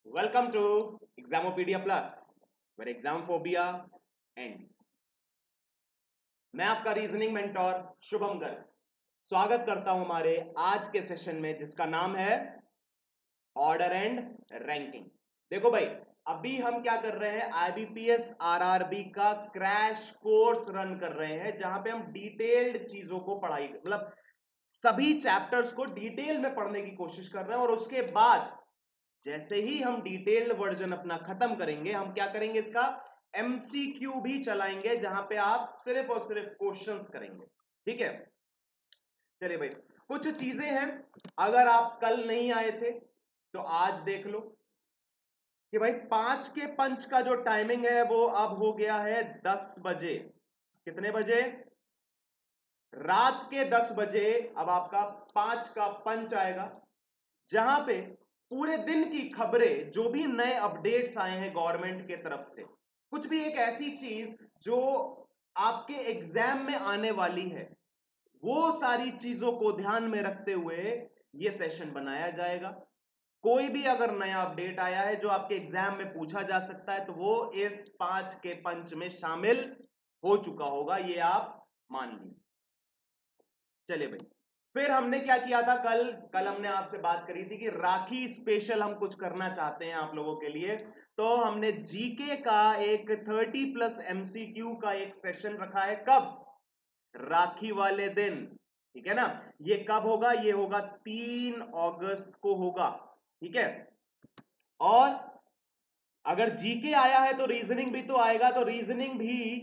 Welcome to Examopedia Plus, where exam phobia ends. मैं आपका reasoning mentor Shubham Garg स्वागत करता हूं हमारे आज के सेशन में जिसका नाम है ऑर्डर एंड रैंकिंग। देखो भाई, अभी हम क्या कर रहे हैं, आईबीपीएस आरआरबी का क्रैश कोर्स रन कर रहे हैं जहां पे हम डिटेल्ड चीजों को पढ़ाई मतलब सभी चैप्टर्स को डिटेल में पढ़ने की कोशिश कर रहे हैं। और उसके बाद जैसे ही हम डिटेल्ड वर्जन अपना खत्म करेंगे, हम क्या करेंगे, इसका एमसीक्यू भी चलाएंगे जहां पे आप सिर्फ और सिर्फ क्वेश्चंस करेंगे। ठीक है, चलिए भाई, कुछ चीजें हैं, अगर आप कल नहीं आए थे तो आज देख लो कि भाई 5 के पंच का जो टाइमिंग है वो अब हो गया है 10 बजे। कितने बजे? रात के 10 बजे अब आपका 5 का पंच आएगा जहां पे पूरे दिन की खबरें, जो भी नए अपडेट्स आए हैं गवर्नमेंट के तरफ से, कुछ भी एक ऐसी चीज जो आपके एग्जाम में आने वाली है, वो सारी चीजों को ध्यान में रखते हुए ये सेशन बनाया जाएगा। कोई भी अगर नया अपडेट आया है जो आपके एग्जाम में पूछा जा सकता है तो वो इस 5 के पंच में शामिल हो चुका होगा, ये आप मान लीजिए। चलिए भाई, फिर हमने क्या किया था, कल हमने आपसे बात करी थी कि राखी स्पेशल हम कुछ करना चाहते हैं आप लोगों के लिए। तो हमने जीके का एक 30+ एमसीक्यू का एक सेशन रखा है। कब? राखी वाले दिन। ठीक है ना, ये कब होगा? ये होगा 3 अगस्त को होगा। ठीक है, और अगर जीके आया है तो रीजनिंग भी तो आएगा, तो रीजनिंग भी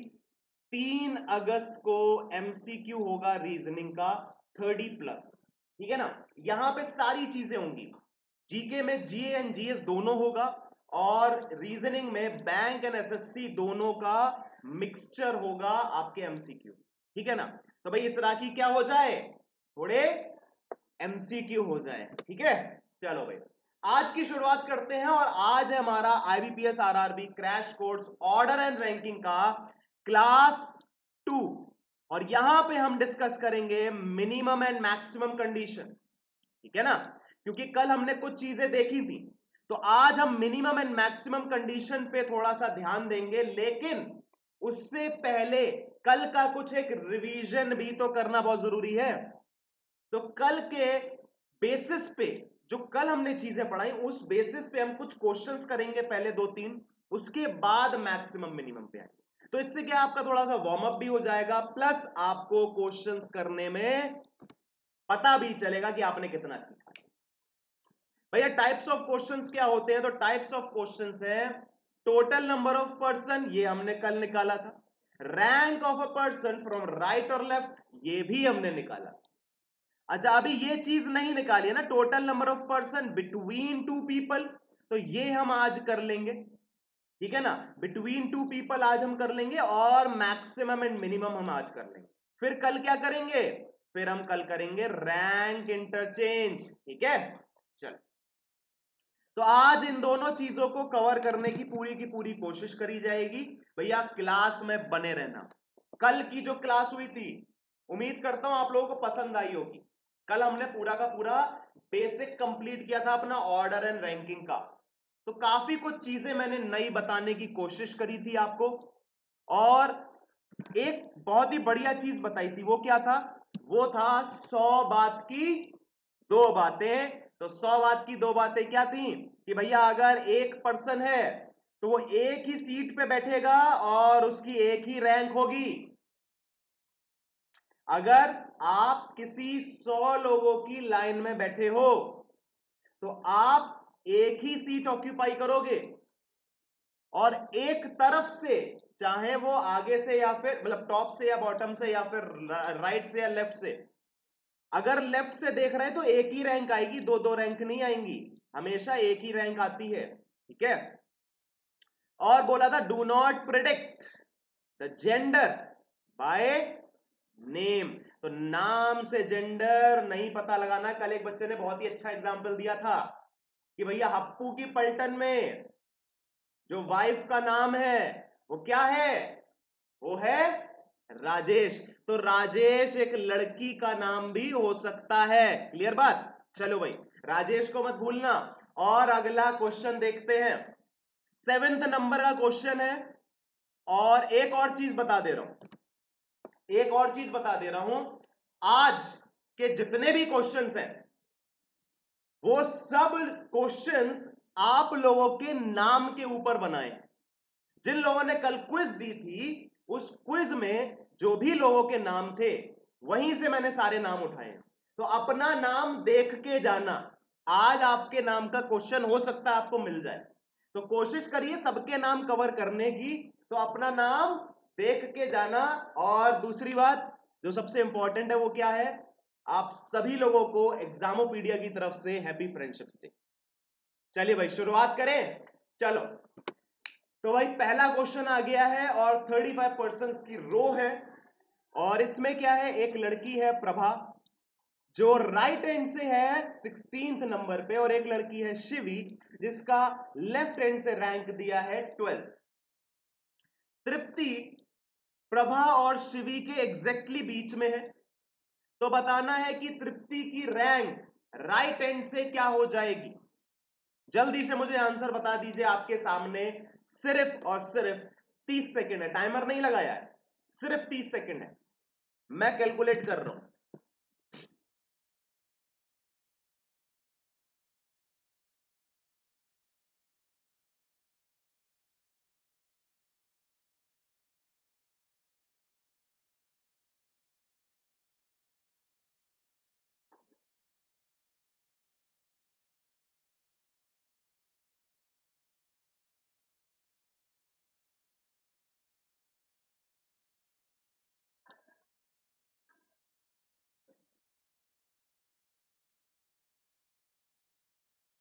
3 अगस्त को एमसीक्यू होगा रीजनिंग का 30+। ठीक है ना, यहां पे सारी चीजें होंगी। जीके में जीए एंड जीएस दोनों होगा और रीजनिंग में बैंक एंड एसएससी दोनों का मिक्सचर होगा आपके एमसीक्यू। ठीक है ना, तो भाई इस राखी क्या हो जाए, थोड़े एमसीक्यू हो जाए। ठीक है, चलो भाई आज की शुरुआत करते हैं। और आज है हमारा IBPS RRB crash course order and ranking का क्लास 2। और यहां पे हम डिस्कस करेंगे मिनिमम एंड मैक्सिमम कंडीशन। ठीक है ना, क्योंकि कल हमने कुछ चीजें देखी थी, तो आज हम मिनिमम एंड मैक्सिमम कंडीशन पे थोड़ा सा ध्यान देंगे। लेकिन उससे पहले कल का कुछ एक रिवीजन भी तो करना बहुत जरूरी है। तो कल के बेसिस पे, जो कल हमने चीजें पढ़ाई, उस बेसिस पे हम कुछ क्वेश्चंस करेंगे, पहले 2-3, उसके बाद मैक्सिमम मिनिमम पे आएंगे। तो इससे क्या आपका थोड़ा सा वार्म अप भी हो जाएगा, प्लस आपको क्वेश्चंस करने में पता भी चलेगा कि आपने कितना सीखा। भैया टाइप्स ऑफ क्वेश्चंस क्या होते हैं? तो टाइप्स ऑफ क्वेश्चंस है टोटल नंबर ऑफ पर्सन, ये हमने कल निकाला था। Rank of a person from right और लेफ्ट, ये भी हमने निकाला। अच्छा, अभी ये चीज नहीं निकाली है ना, total number of person between two people, तो ये हम आज कर लेंगे। ठीक है ना, बिटवीन टू पीपल आज हम कर लेंगे और मैक्सिमम एंड मिनिमम हम आज कर लेंगे। फिर कल क्या करेंगे? फिर हम कल करेंगे रैंक इंटरचेंज। ठीक है, चल, तो आज इन दोनों चीजों को कवर करने की पूरी कोशिश करी जाएगी। भैया क्लास में बने रहना। कल की जो क्लास हुई थी, उम्मीद करता हूं आप लोगों को पसंद आई होगी। कल हमने पूरा का पूरा बेसिक कंप्लीट किया था अपना ऑर्डर एंड रैंकिंग का। तो काफी कुछ चीजें मैंने नई बताने की कोशिश करी थी आपको, और एक बहुत ही बढ़िया चीज बताई थी। वो क्या था? वो था 100 बात की 2 बातें। तो 100 बात की 2 बातें क्या थी कि भैया अगर एक पर्सन है तो वो एक ही सीट पे बैठेगा और उसकी एक ही रैंक होगी। अगर आप किसी 100 लोगों की लाइन में बैठे हो तो आप एक ही सीट ऑक्यूपाई करोगे, और एक तरफ से, चाहे वो आगे से या फिर मतलब टॉप से या बॉटम से या फिर राइट से या लेफ्ट से, अगर लेफ्ट से देख रहे हैं तो एक ही रैंक आएगी, 2-2 रैंक नहीं आएंगी, हमेशा एक ही रैंक आती है। ठीक है, और बोला था do not predict the gender by name, तो नाम से जेंडर नहीं पता लगाना। कल एक बच्चे ने बहुत ही अच्छा एग्जांपल दिया था कि भैया हप्पू की पलटन में जो वाइफ का नाम है वो क्या है? वो है राजेश। तो राजेश एक लड़की का नाम भी हो सकता है। क्लियर बात? चलो भाई, राजेश को मत भूलना। और अगला क्वेश्चन देखते हैं। 7th नंबर का क्वेश्चन है। और एक और चीज बता दे रहा हूं, आज के जितने भी क्वेश्चंस हैं वो सब क्वेश्चंस आप लोगों के नाम के ऊपर बनाए। जिन लोगों ने कल क्विज दी थी उस क्विज में जो भी लोगों के नाम थे वहीं से मैंने सारे नाम उठाए। तो अपना नाम देख के जाना, आज आपके नाम का क्वेश्चन हो सकता है आपको मिल जाए, तो कोशिश करिए सबके नाम कवर करने की। तो अपना नाम देख के जाना। और दूसरी बात जो सबसे इंपॉर्टेंट है वो क्या है, आप सभी लोगों को एग्जामोपीडिया की तरफ से हैप्पी फ्रेंडशिप्स डे। चलिए भाई शुरुआत करें। चलो तो भाई पहला क्वेश्चन आ गया है और 35% की रो है। और इसमें क्या है, एक लड़की है प्रभा जो राइट हैंड से है 16th नंबर पे, और एक लड़की है शिवी जिसका लेफ्ट हैंड से रैंक दिया है 12th। तृप्ति प्रभा और शिवी के एग्जैक्टली बीच में है। तो बताना है कि तृप्ति की रैंक राइट हैंड से क्या हो जाएगी। जल्दी से मुझे आंसर बता दीजिए। आपके सामने सिर्फ और सिर्फ 30 सेकंड है, टाइमर नहीं लगाया है, सिर्फ 30 सेकंड है, मैं कैलकुलेट कर रहा हूं।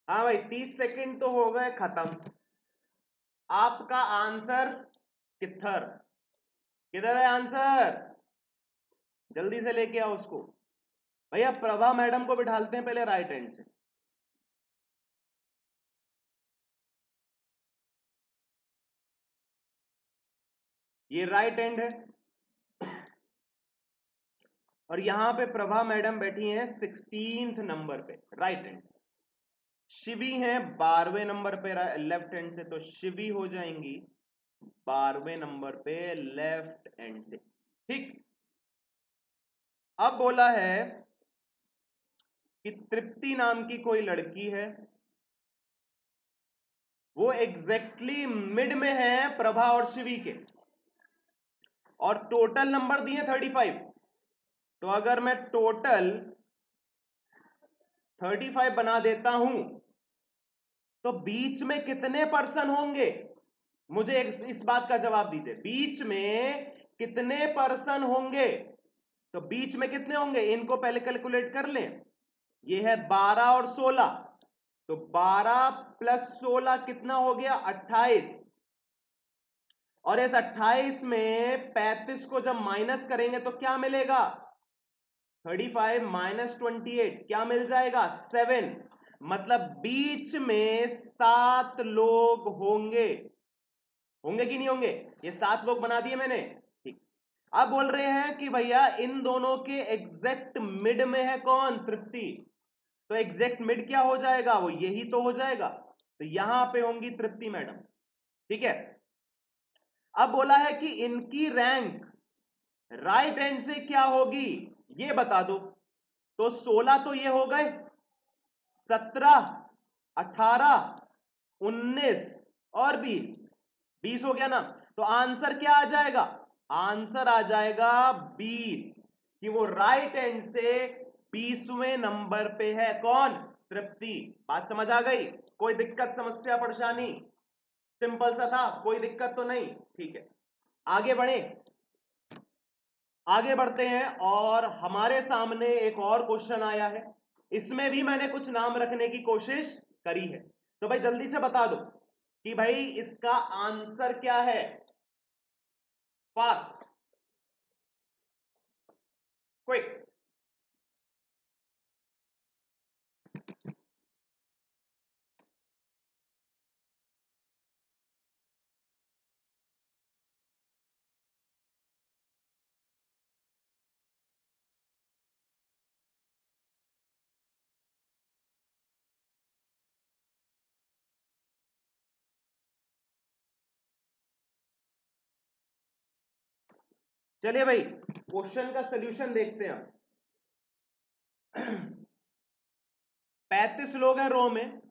हाँ भाई 30 सेकंड तो हो गए खत्म। आपका आंसर किधर किधर है आंसर, जल्दी से लेके आओ उसको। भैया प्रभा मैडम को बिठालते हैं पहले राइट हैंड से। ये राइट हैंड है और यहां पे प्रभा मैडम बैठी हैं 16th नंबर पे राइट हैंड से। शिवी है 12वें नंबर पे लेफ्ट हैंड से, तो शिवी हो जाएंगी 12वें नंबर पे लेफ्ट हैंड से। ठीक। अब बोला है कि तृप्ति नाम की कोई लड़की है, वो एग्जैक्टली मिड में है प्रभा और शिवी के, और टोटल नंबर दिए 35। तो अगर मैं टोटल 35 बना देता हूं तो बीच में कितने पर्सन होंगे, मुझे इस बात का जवाब दीजिए। बीच में कितने पर्सन होंगे, तो बीच में कितने होंगे इनको पहले कैलकुलेट कर लें। ये है 12 और 16, तो 12 प्लस 16 कितना हो गया 28। और इस 28 में 35 को जब माइनस करेंगे तो क्या मिलेगा, 35 माइनस 28 क्या मिल जाएगा 7। मतलब बीच में 7 लोग होंगे। होंगे कि नहीं होंगे, ये 7 लोग बना दिए मैंने। ठीक। अब बोल रहे हैं कि भैया इन दोनों के एग्जैक्ट मिड में है कौन, तृप्ति। तो एग्जैक्ट मिड क्या हो जाएगा, वो यही तो हो जाएगा। तो यहां पे होंगी तृप्ति मैडम। ठीक है। अब बोला है कि इनकी रैंक राइट हैंड से क्या होगी ये बता दो। तो 16 तो ये हो गए, 17, 18, 19 और 20, 20 हो गया ना। तो आंसर क्या आ जाएगा, आंसर आ जाएगा 20, कि वो राइट हैंड से 20वें नंबर पे है कौन, तृप्ति। बात समझ आ गई, कोई दिक्कत समस्या परेशानी, सिंपल सा था, कोई दिक्कत तो नहीं। ठीक है आगे बढ़े, आगे बढ़ते हैं। और हमारे सामने एक और क्वेश्चन आया है, इसमें भी मैंने कुछ नाम रखने की कोशिश करी है। तो भाई जल्दी से बता दो कि भाई इसका आंसर क्या है, फास्ट क्विक। चलिए भाई क्वेश्चन का सोल्यूशन देखते हैं। 35 लोग हैं रो में।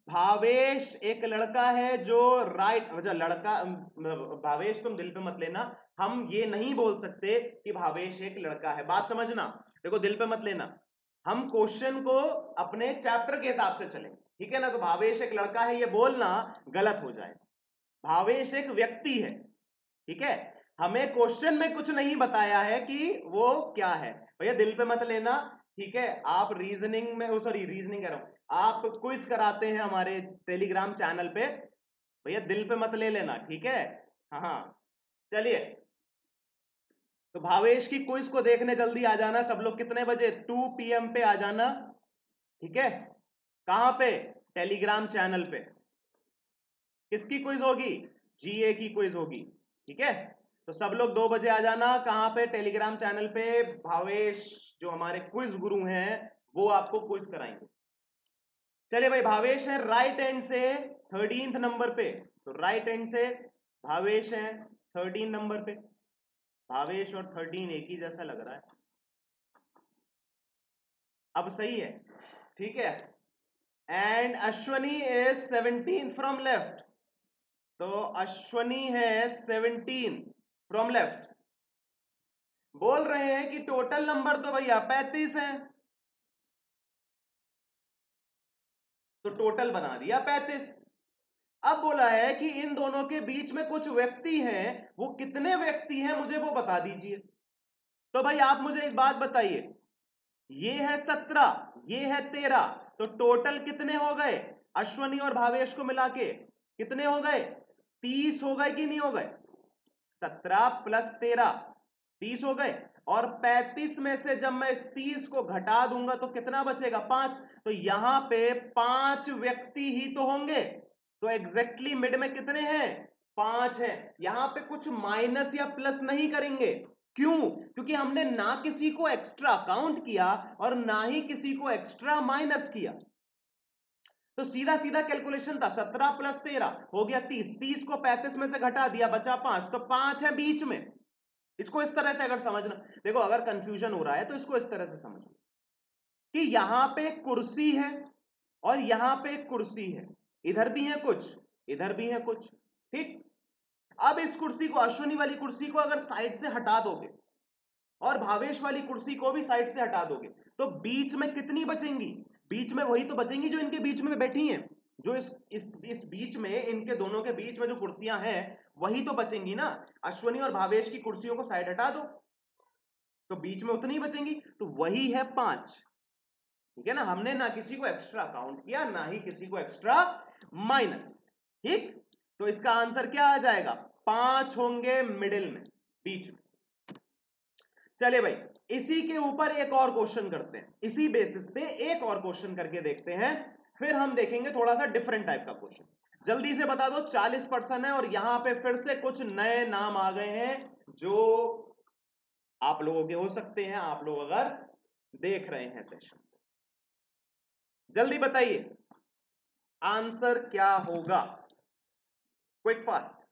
भावेश एक लड़का है जो राइट, मतलब लड़का, भावेश तुम दिल पे मत लेना, हम ये नहीं बोल सकते कि भावेश एक लड़का है, बात समझना। देखो दिल पे मत लेना, हम क्वेश्चन को अपने चैप्टर के हिसाब से चलें, ठीक है ना। तो भावेश एक लड़का है ये बोलना गलत हो जाए। भावेश एक व्यक्ति है, ठीक है। हमें क्वेश्चन में कुछ नहीं बताया है कि वो क्या है, भैया दिल पे मत लेना, ठीक है। आप रीजनिंग में, सॉरी रीजनिंग कह रहा हूं, आप क्विज कराते हैं हमारे टेलीग्राम चैनल पे, भैया दिल पे मत ले लेना, ठीक है। हाँ चलिए, तो भावेश की क्विज को देखने जल्दी आ जाना सब लोग। कितने बजे? 2 PM पे आ जाना, ठीक है। कहां पे? टेलीग्राम चैनल पे। किसकी क्विज होगी? जीए की क्विज होगी, ठीक है। तो सब लोग 2 बजे आ जाना। कहां पे? टेलीग्राम चैनल पे। भावेश जो हमारे क्विज गुरु हैं वो आपको क्विज कराएंगे। चलिए भाई, भावेश है राइट हैंड से 13th नंबर पे, तो राइट हैंड से भावेश है 13 नंबर पे। भावेश और 13 एक ही जैसा लग रहा है, अब सही है, ठीक है। And Ashwani is 17 from left, तो अश्वनी है 17 फ्रॉम लेफ्ट। बोल रहे हैं कि टोटल नंबर तो भैया 35 है, तो टोटल बना दिया 35। अब बोला है कि इन दोनों के बीच में कुछ व्यक्ति हैं, वो कितने व्यक्ति हैं मुझे वो बता दीजिए। तो भाई आप मुझे एक बात बताइए, ये है 17, ये है 13, तो टोटल कितने हो गए अश्वनी और भावेश को मिला के? कितने हो गए? 30 हो गए कि नहीं हो गए? 17 + 13 30 हो गए। और 35 में से जब मैं इस 30 को घटा दूंगा तो कितना बचेगा? 5। तो यहां पे 5 व्यक्ति ही तो होंगे, तो एग्जैक्टली मिड में कितने हैं? 5 हैं। यहां पे कुछ माइनस या प्लस नहीं करेंगे, क्यों? क्योंकि हमने ना किसी को एक्स्ट्रा काउंट किया और ना ही किसी को एक्स्ट्रा माइनस किया, तो सीधा सीधा कैलकुलेशन था। 17 + 13 हो गया 30, 30 को 35 में से घटा दिया, बचा 5, तो 5 है बीच में। इसको इस तरह से अगर समझना, देखो अगर कंफ्यूजन हो रहा है तो इसको इस तरह से समझो कि यहां पे एक कुर्सी है और यहां पे एक कुर्सी है, इधर भी है कुछ, इधर भी है कुछ, ठीक। अब इस कुर्सी को, अश्विनी वाली कुर्सी को अगर साइड से हटा दोगे और भावेश वाली कुर्सी को भी साइड से हटा दोगे, तो बीच में कितनी बचेंगी? बीच में वही तो बचेंगी जो इनके बीच में बैठी हैं, जो इस बीच में, इनके दोनों के बीच में जो कुर्सियां हैं वही तो बचेंगी ना। अश्विनी और भावेश की कुर्सियों को साइड हटा दो तो बीच में उतनी ही बचेंगी, तो वही है 5, ठीक है ना। हमने ना किसी को एक्स्ट्रा काउंट किया ना ही किसी को एक्स्ट्रा माइनस, ठीक। तो इसका आंसर क्या आ जाएगा? 5 होंगे मिडिल में, बीच में। चले भाई, इसी के ऊपर एक और क्वेश्चन करते हैं, इसी बेसिस पे एक और क्वेश्चन करके देखते हैं, फिर हम देखेंगे थोड़ा सा डिफरेंट टाइप का क्वेश्चन। जल्दी से बता दो, 40% है और यहां पे फिर से कुछ नए नाम आ गए हैं जो आप लोगों के हो सकते हैं, आप लोग अगर देख रहे हैं सेशन। जल्दी बताइए आंसर क्या होगा, क्विक फास्ट।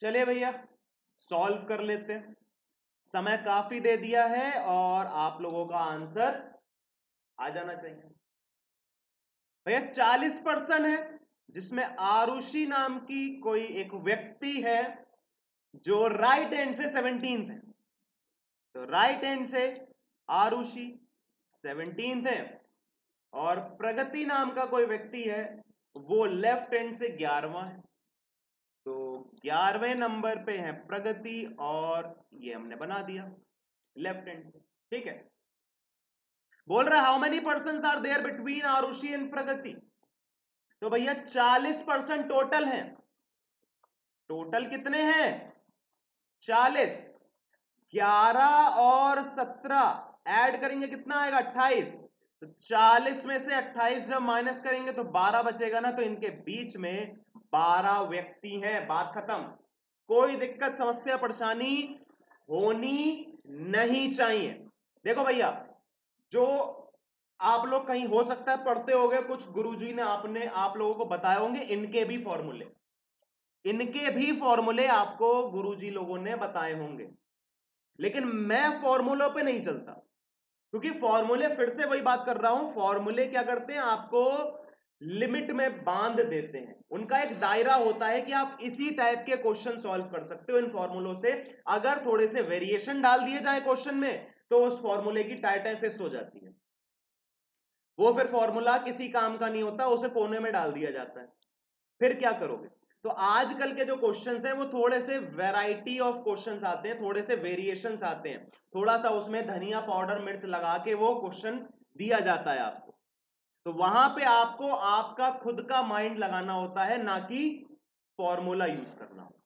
चलिए भैया सॉल्व कर लेते हैं, समय काफी दे दिया है और आप लोगों का आंसर आ जाना चाहिए। भैया 40% है, जिसमें आरुषि नाम की कोई एक व्यक्ति है जो राइट हैंड से 17th है, तो राइट हैंड से आरुषि 17th है। और प्रगति नाम का कोई व्यक्ति है वो लेफ्ट हैंड से 11वां है, तो 11वें नंबर पे है प्रगति और ये हमने बना दिया लेफ्ट हैंड से, ठीक है। बोल रहा how many persons are there between Arushi and Pragati, तो भैया 40% टोटल है। टोटल कितने हैं? 40। 11 और 17 ऐड करेंगे कितना आएगा? 28। तो 40 में से 28 जब माइनस करेंगे तो 12 बचेगा ना, तो इनके बीच में 12 व्यक्ति हैं। बात खत्म। कोई दिक्कत समस्या परेशानी होनी नहीं चाहिए। देखो भैया, जो आप लोग कहीं हो सकता है पढ़ते होंगे, कुछ गुरुजी ने आप लोगों को बताए होंगे इनके भी फॉर्मूले आपको गुरुजी लोगों ने बताए होंगे, लेकिन मैं फॉर्मूलों पे नहीं चलता, क्योंकि फॉर्मूले, फिर से वही बात कर रहा हूं, फॉर्मूले क्या करते हैं? आपको लिमिट में बांध देते हैं। उनका एक दायरा होता है कि आप इसी टाइप के क्वेश्चन सॉल्व कर सकते हो इन फॉर्मूलों से। अगर थोड़े से वेरिएशन डाल दिए जाए क्वेश्चन में तो उस फॉर्मूले की टाइटें फिक्स हो जाती है, वो फिर फॉर्मूला किसी काम का नहीं होता, उसे कोने में डाल दिया जाता है। फिर क्या करोगे? तो आजकल के जो क्वेश्चंस हैं वो थोड़े से वैरायटी ऑफ क्वेश्चंस आते हैं, थोड़े से वेरिएशंस आते हैं, थोड़ा सा उसमें धनिया पाउडर मिर्च लगा के वो क्वेश्चन दिया जाता है आपको। तो वहां पे आपको आपका खुद का माइंड लगाना होता है, ना कि फॉर्मूला यूज करना होता,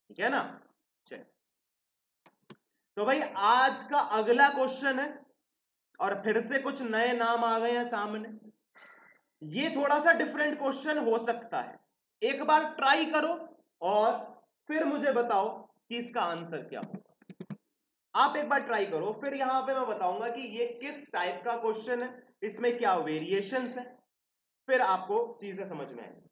ठीक है ना? चलिए, तो भाई आज का अगला क्वेश्चन है, और फिर से कुछ नए नाम आ गए हैं सामने। ये थोड़ा सा डिफरेंट क्वेश्चन हो सकता है, एक बार ट्राई करो और फिर मुझे बताओ कि इसका आंसर क्या होगा। आप एक बार ट्राई करो, फिर यहां पे मैं बताऊंगा कि ये किस टाइप का क्वेश्चन है, इसमें क्या वेरिएशंस है, फिर आपको चीजें समझ में आएंगी।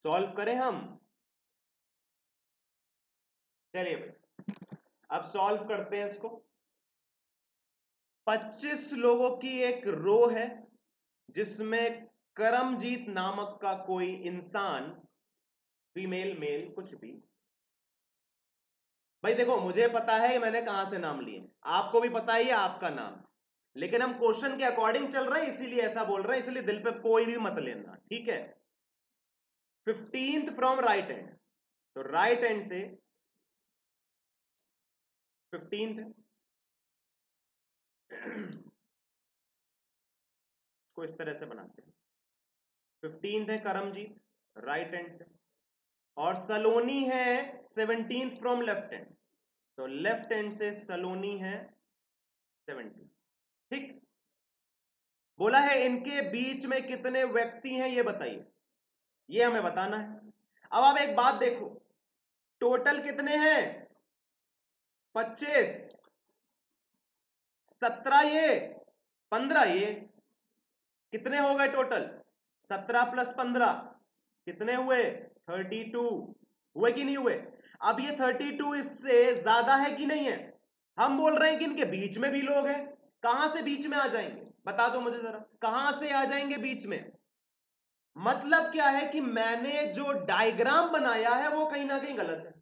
सॉल्व करें हम? चलिए भाई, अब सॉल्व करते हैं इसको। 25 लोगों की एक रो है जिसमें करमजीत नामक का कोई इंसान, फीमेल मेल कुछ भी, भाई देखो मुझे पता है मैंने कहां से नाम लिए, आपको भी पता ही है आपका नाम, लेकिन हम क्वेश्चन के अकॉर्डिंग चल रहे हैं इसीलिए ऐसा बोल रहे हैं, इसलिए दिल पे कोई भी मत लेना, ठीक है? 15th फ्रॉम राइट एंड, तो राइट एंड से 15th को इस तरह से बनाते हैं। 15th है करमजीत राइट हैंड से, और सलोनी है 17th फ्रॉम लेफ्ट हैंड, तो लेफ्ट हैंड से सलोनी है 17। ठीक, बोला है इनके बीच में कितने व्यक्ति हैं ये बताइए, ये हमें बताना है। अब आप एक बात देखो, टोटल कितने हैं? 25, 17 ये, 15 ये, कितने हो गए टोटल? 17 प्लस 15 कितने हुए? 32 हुए कि नहीं हुए? अब ये 32 इससे ज्यादा है कि नहीं है? हम बोल रहे हैं कि इनके बीच में भी लोग हैं। कहां से बीच में आ जाएंगे बता दो मुझे जरा, कहां से आ जाएंगे बीच में? मतलब क्या है कि मैंने जो डायग्राम बनाया है वो कहीं ना कहीं गलत है।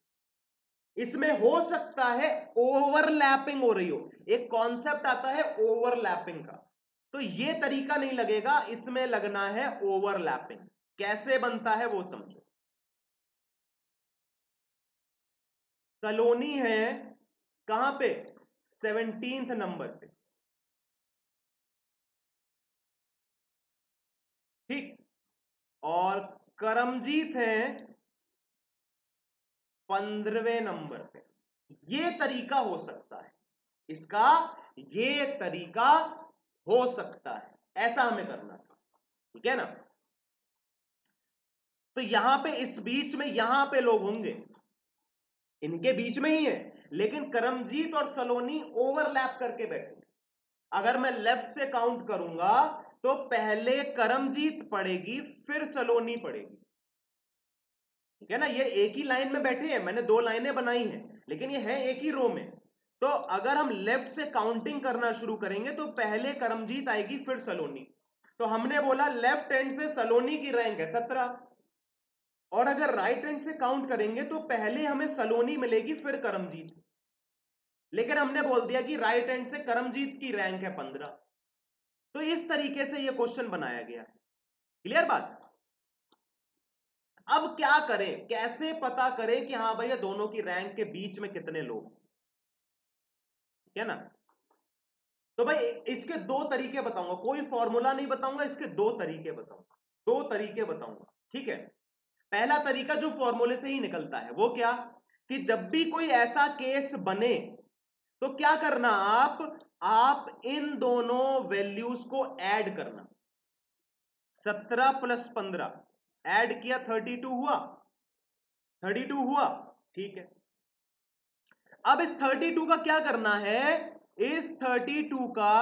इसमें हो सकता है ओवरलैपिंग हो रही हो, एक कॉन्सेप्ट आता है ओवरलैपिंग का, तो ये तरीका नहीं लगेगा, इसमें लगना है ओवरलैपिंग। कैसे बनता है वो समझो। कॉलोनी है कहां पे? 17th नंबर पे, ठीक, और करमजीत है 15वें नंबर पे। ये तरीका हो सकता है इसका, ये तरीका हो सकता है, ऐसा हमें करना था, ठीक है ना? तो यहां पे इस बीच में यहां पे लोग होंगे, इनके बीच में ही है, लेकिन करमजीत और सलोनी ओवरलैप करके बैठे। अगर मैं लेफ्ट से काउंट करूंगा तो पहले करमजीत पड़ेगी फिर सलोनी पड़ेगी, ठीक है ना, ये एक ही लाइन में बैठे हैं, मैंने 2 लाइनें बनाई हैं लेकिन ये है एक ही रो में। तो अगर हम लेफ्ट से काउंटिंग करना शुरू करेंगे तो पहले करमजीत आएगी फिर सलोनी। तो हमने बोला लेफ्ट हैंड से सलोनी की रैंक है 17, और अगर राइट हैंड से काउंट करेंगे तो पहले हमें सलोनी मिलेगी फिर करमजीत, लेकिन हमने बोल दिया कि राइट हैंड से करमजीत की रैंक है 15। तो इस तरीके से यह क्वेश्चन बनाया गया है। क्लियर बात? अब क्या करें, कैसे पता करें कि हाँ भैया दोनों की रैंक के बीच में कितने लोग, ठीक है ना। तो भाई इसके 2 तरीके बताऊंगा, कोई फॉर्मूला नहीं बताऊंगा, इसके 2 तरीके बताऊंगा, 2 तरीके बताऊंगा, ठीक है। पहला तरीका जो फॉर्मूले से ही निकलता है वो क्या, कि जब भी कोई ऐसा केस बने तो क्या करना, आप इन दोनों वैल्यूज को ऐड करना। 17 + 15 ऐड किया 32 हुआ, 32 हुआ, ठीक है। अब इस 32 का क्या करना है, इस 32 का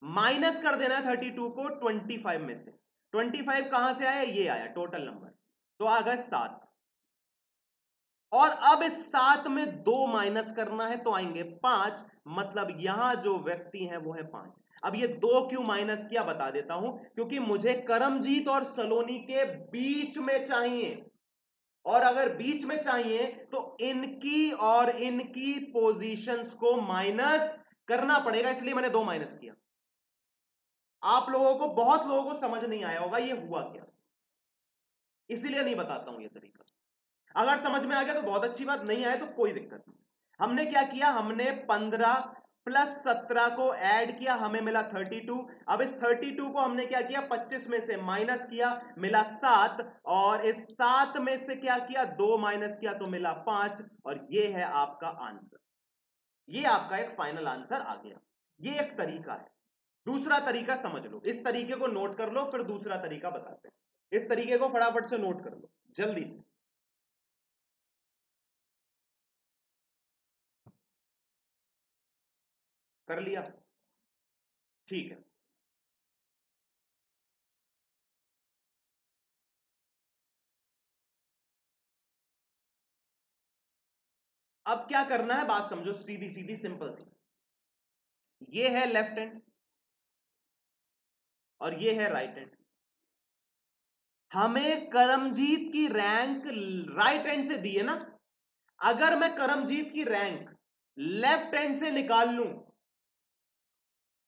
माइनस कर देना है 32 को 25 में से। 25 कहां से आया, ये आया टोटल नंबर, तो आ गए 7। और अब इस 7 में 2 माइनस करना है तो आएंगे 5, मतलब यहां जो व्यक्ति है वो है 5। अब ये 2 क्यों माइनस किया बता देता हूं, क्योंकि मुझे करमजीत और सलोनी के बीच में चाहिए, और अगर बीच में चाहिए तो इनकी और इनकी पोजीशंस को माइनस करना पड़ेगा, इसलिए मैंने 2 माइनस किया। आप लोगों को, बहुत लोगों को समझ नहीं आया होगा ये हुआ क्या, इसीलिए नहीं बताता हूं ये तरीका। अगर समझ में आ गया तो बहुत अच्छी बात, नहीं आया तो कोई दिक्कत नहीं। हमने क्या किया, हमने 15 + 17 को ऐड किया, हमें मिला 32। अब इस 32 को हमने क्या किया, 25 में से माइनस किया, मिला 7, और इस 7 में से क्या किया, 2 माइनस किया तो मिला 5, और ये है आपका आंसर। ये आपका एक फाइनल आंसर आ गया। ये एक तरीका है। दूसरा तरीका समझ लो, इस तरीके को नोट कर लो, फिर दूसरा तरीका बताते हैं। इस तरीके को फटाफट से नोट कर लो जल्दी से। कर लिया, ठीक है। अब क्या करना है, बात समझो, सीधी सीधी सिंपल सी। ये है लेफ्ट हैंड और ये है राइट हैंड। हमें करमजीत की रैंक राइट हैंड से दी है ना, अगर मैं करमजीत की रैंक लेफ्ट हैंड से निकाल लूं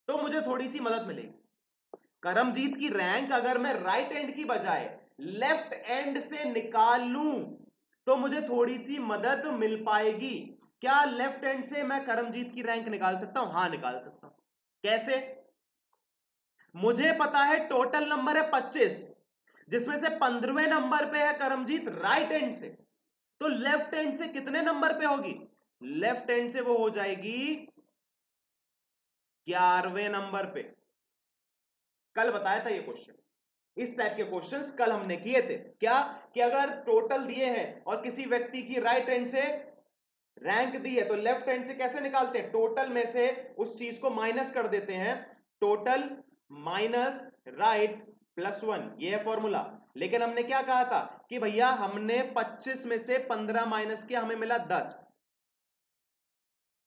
तो मुझे थोड़ी सी मदद मिलेगी। करमजीत की रैंक अगर मैं राइट हैंड की बजाय लेफ्ट हैंड से निकाल लूं तो मुझे थोड़ी सी मदद मिल पाएगी। क्या लेफ्ट हैंड से मैं करमजीत की रैंक निकाल सकता हूं? हाँ, निकाल सकता हूं। कैसे? मुझे पता है टोटल नंबर है 25, जिसमें से 15वें नंबर पे है करमजीत राइट हैंड से, तो लेफ्ट हैंड से कितने नंबर पे होगी? लेफ्ट हैंड से वो हो जाएगी 11वें नंबर पे। कल बताया था ये क्वेश्चन, इस टाइप के क्वेश्चंस कल हमने किए थे। क्या कि अगर टोटल दिए हैं और किसी व्यक्ति की राइट हैंड से रैंक दी है तो लेफ्ट हैंड से कैसे निकालते हैं, टोटल में से उस चीज को माइनस कर देते हैं, टोटल माइनस राइट +1, ये है फॉर्मूला। लेकिन हमने क्या कहा था कि भैया हमने 25 में से 15 माइनस किया, हमें मिला 10,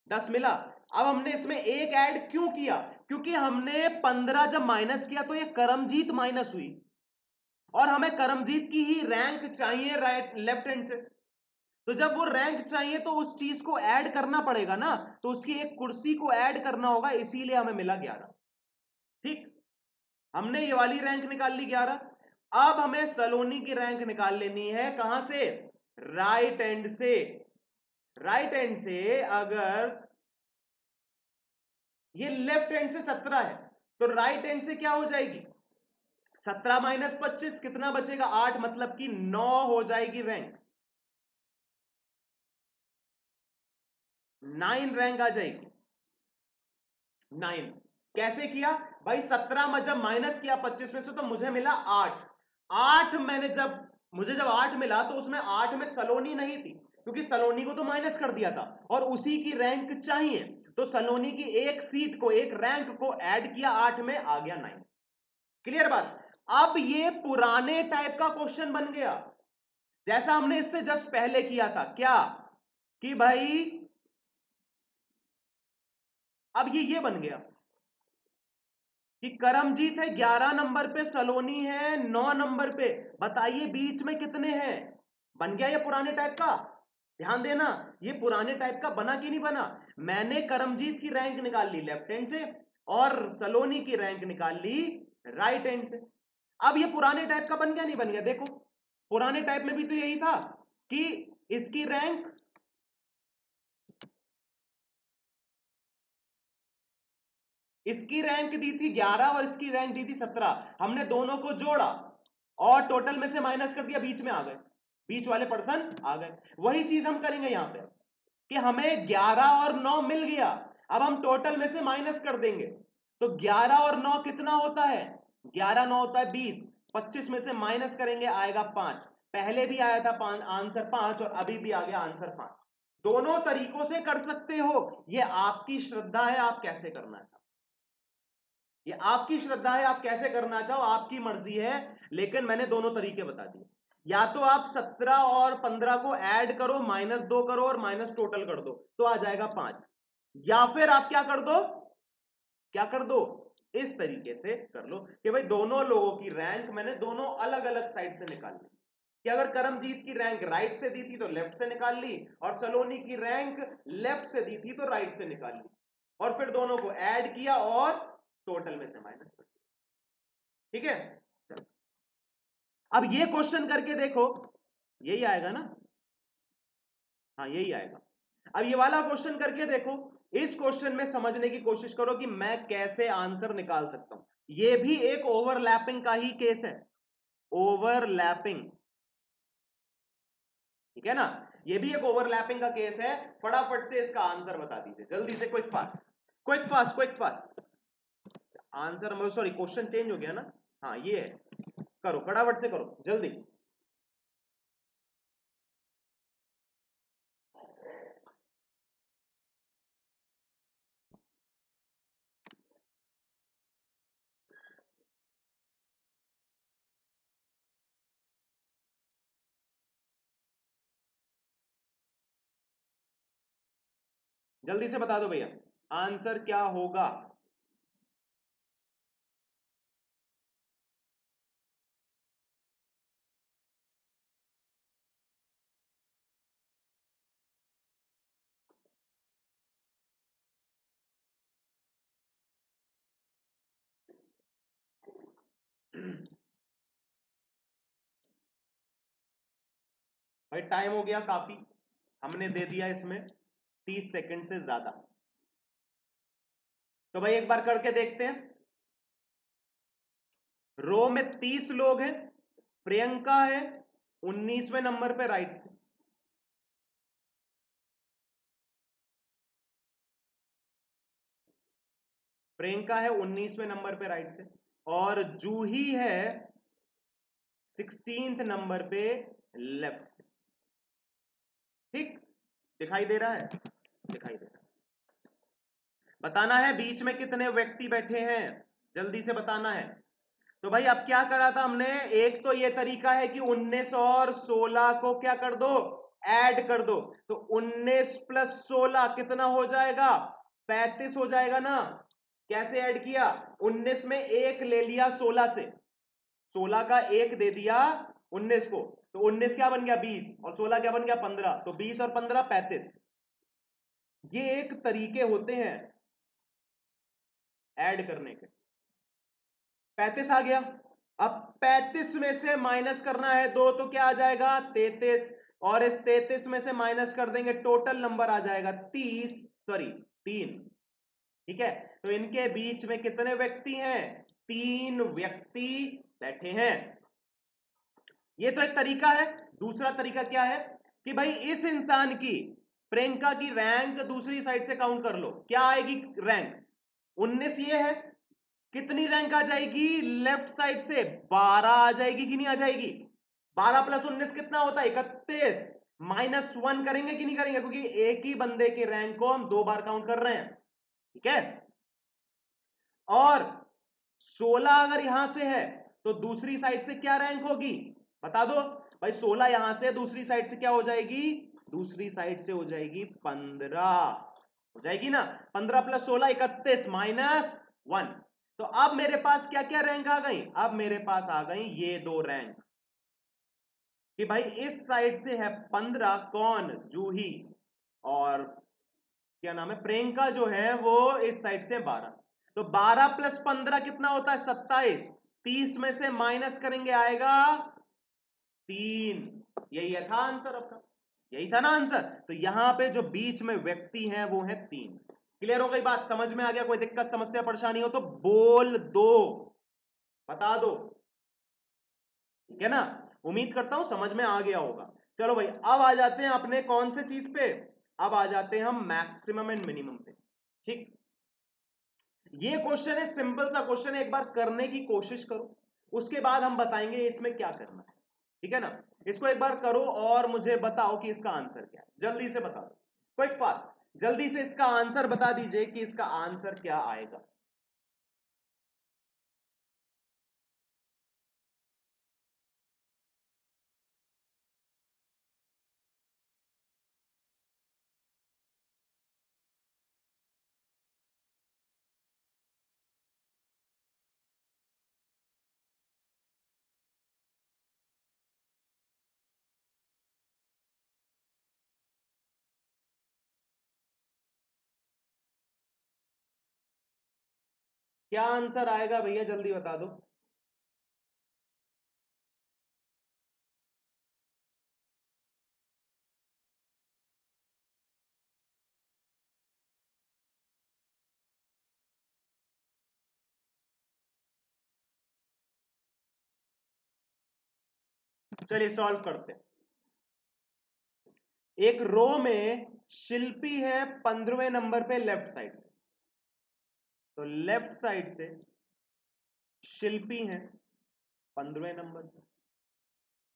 10 मिला। अब हमने इसमें एक ऐड क्यों किया, क्योंकि हमने 15 जब माइनस किया तो ये करमजीत माइनस हुई, और हमें करमजीत की ही रैंक चाहिए राइट लेफ्ट हैंड से। तो जब वो रैंक चाहिए तो उस चीज को ऐड करना पड़ेगा ना, तो उसकी एक कुर्सी को ऐड करना होगा, इसीलिए हमें मिला 11। ठीक, हमने ये वाली रैंक निकाल ली 11। अब हमें सलोनी की रैंक निकाल लेनी है, कहां से, राइट हैंड से। राइट हैंड से अगर ये लेफ्ट हैंड से 17 है तो राइट हैंड से क्या हो जाएगी, 17 - 25 कितना बचेगा, 8, मतलब कि 9 हो जाएगी रैंक, 9 रैंक आ जाएगी, 9। कैसे किया भाई, 17 में जब माइनस किया 25 में से तो मुझे मिला 8। 8 मैंने जब, मुझे जब 8 मिला तो उसमें 8 में सलोनी नहीं थी, क्योंकि सलोनी को तो माइनस कर दिया था और उसी की रैंक चाहिए, तो सलोनी की एक सीट को, एक रैंक को ऐड किया, 8 में आ गया 9। क्लियर बात? अब ये पुराने टाइप का क्वेश्चन बन गया, जैसा हमने इससे जस्ट पहले किया था, क्या कि भाई अब ये बन गया कि करमजीत है 11 नंबर पे, सलोनी है 9 नंबर पे, बताइए बीच में कितने हैं। बन गया ये पुराने टाइप का। ध्यान देना, ये पुराने टाइप का बना कि नहीं बना। मैंने करमजीत की रैंक निकाल ली लेफ्ट हैंड से और सलोनी की रैंक निकाल ली राइट हैंड से। अब ये पुराने टाइप का बन गया नहीं बन गया। देखो पुराने टाइप में भी तो यही था कि इसकी रैंक दी थी 11 और इसकी रैंक दी थी 17। हमने दोनों को जोड़ा और टोटल में से माइनस कर दिया, बीच में आ गए, बीच वाले पर्सन आ गए। वही चीज हम करेंगे यहां पे कि हमें 11 और 9 मिल गया, अब हम टोटल में से माइनस कर देंगे। तो 11 और 9 कितना होता है, 11 9 होता है 20, 25 में से माइनस करेंगे आएगा 5। पहले भी आया था आंसर 5 और अभी भी आ गया आंसर 5। दोनों तरीकों से कर सकते हो, ये आपकी श्रद्धा है आप कैसे करना चाहो, ये आपकी श्रद्धा है आप कैसे करना चाहो, आपकी मर्जी है। लेकिन मैंने दोनों तरीके बता दिए। या तो आप 17 और 15 को ऐड करो, -2 करो और माइनस टोटल कर दो तो आ जाएगा 5। या फिर आप क्या कर दो, इस तरीके से कर लो कि भाई दोनों लोगों की रैंक मैंने दोनों अलग अलग साइड से निकाल ली। कि अगर करमजीत की रैंक राइट से दी थी तो लेफ्ट से निकाल ली, और सलोनी की रैंक लेफ्ट से दी थी तो राइट से निकाल ली, और फिर दोनों को ऐड किया और टोटल में से माइनस कर दिया। ठीक है, चलो अब ये क्वेश्चन करके देखो, यही आएगा ना, हाँ यही आएगा। अब ये वाला क्वेश्चन करके देखो, इस क्वेश्चन में समझने की कोशिश करो कि मैं कैसे आंसर निकाल सकता हूं। ये भी एक ओवरलैपिंग का ही केस है, ओवरलैपिंग, ठीक है ना, ये भी एक ओवरलैपिंग का केस है। फटाफट से इसका आंसर बता दीजिए जल्दी से, quick fast quick fast quick fast. Answer sorry question change हो गया ना, हाँ ये है, करो फटाफट से करो जल्दी। जल्दी से बता दो भैया आंसर क्या होगा। भाई टाइम हो गया काफी, हमने दे दिया इसमें 30 सेकंड से ज्यादा। तो भाई एक बार करके देखते हैं। रो में 30 लोग हैं, प्रियंका है 19वें नंबर पे राइट से, प्रियंका है 19वें नंबर पे राइट से, और जूही है 16th नंबर पे लेफ्ट से। ठीक, दिखाई दे रहा है, दिखाई दे रहा है। बताना है बीच में कितने व्यक्ति बैठे हैं, जल्दी से बताना है। तो भाई अब क्या करा था हमने, एक तो ये तरीका है कि 19 और 16 को क्या कर दो, ऐड कर दो, तो 19 + 16 कितना हो जाएगा, 35 हो जाएगा ना। कैसे ऐड किया, 19 में एक ले लिया 16 से, 16 का एक दे दिया 19 को, तो 19 क्या बन गया 20, और 16 क्या बन गया 15, तो 20 और 15 35। ये एक तरीके होते हैं ऐड करने के। 35 आ गया, अब 35 में से माइनस करना है 2 तो क्या आ जाएगा 33, और इस 33 में से माइनस कर देंगे टोटल नंबर आ जाएगा 30 सॉरी 3। ठीक है, तो इनके बीच में कितने व्यक्ति हैं, 3 व्यक्ति बैठे हैं। ये तो एक तरीका है। दूसरा तरीका क्या है कि भाई इस इंसान की, प्रियंका की रैंक दूसरी साइड से काउंट कर लो, क्या आएगी रैंक, 19 ये है, कितनी रैंक आ जाएगी लेफ्ट साइड से, 12 आ जाएगी कि नहीं आ जाएगी। 12 + 19 कितना होता है 31, -1 करेंगे कि नहीं करेंगे, क्योंकि एक ही बंदे के रैंक को हम 2 बार काउंट कर रहे हैं। ठीक है, और 16 अगर यहां से है तो दूसरी साइड से क्या रैंक होगी बता दो, भाई 16 यहां से दूसरी साइड से क्या हो जाएगी, दूसरी साइड से हो जाएगी 15, हो जाएगी ना। 15 प्लस 16 31 माइनस 1। तो अब मेरे पास क्या क्या रैंक आ गई, अब मेरे पास आ गई ये दो रैंक कि भाई इस साइड से है 15, कौन, जूही, और क्या नाम है, प्रियंका जो है वो इस साइड से 12। तो 12 प्लस 15 कितना होता है, 27। 30 में से माइनस करेंगे आएगा 3। यही था आंसर आपका, यही था ना आंसर। तो यहां पे जो बीच में व्यक्ति हैं वो है 3। क्लियर हो गई बात, समझ में आ गया, कोई दिक्कत समस्या परेशानी हो तो बोल दो, बता दो, ठीक है ना। उम्मीद करता हूं समझ में आ गया होगा। चलो भाई अब आ जाते हैं अपने कौन से चीज पे, अब आ जाते हैं हम मैक्सिमम एंड मिनिमम पे। ठीक, ये क्वेश्चन है, सिंपल सा क्वेश्चन है, एक बार करने की कोशिश करो, उसके बाद हम बताएंगे इसमें क्या करना है, ठीक है ना। इसको एक बार करो और मुझे बताओ कि इसका आंसर क्या है, जल्दी से बता दो, क्विक फास्ट, जल्दी से इसका आंसर बता दीजिए कि इसका आंसर क्या आएगा। क्या आंसर आएगा भैया, जल्दी बता दो। चलिए सॉल्व करते हैं। एक रो में शिल्पी है 15वें नंबर पे लेफ्ट साइड से, तो लेफ्ट साइड से शिल्पी है 15वें नंबर पे,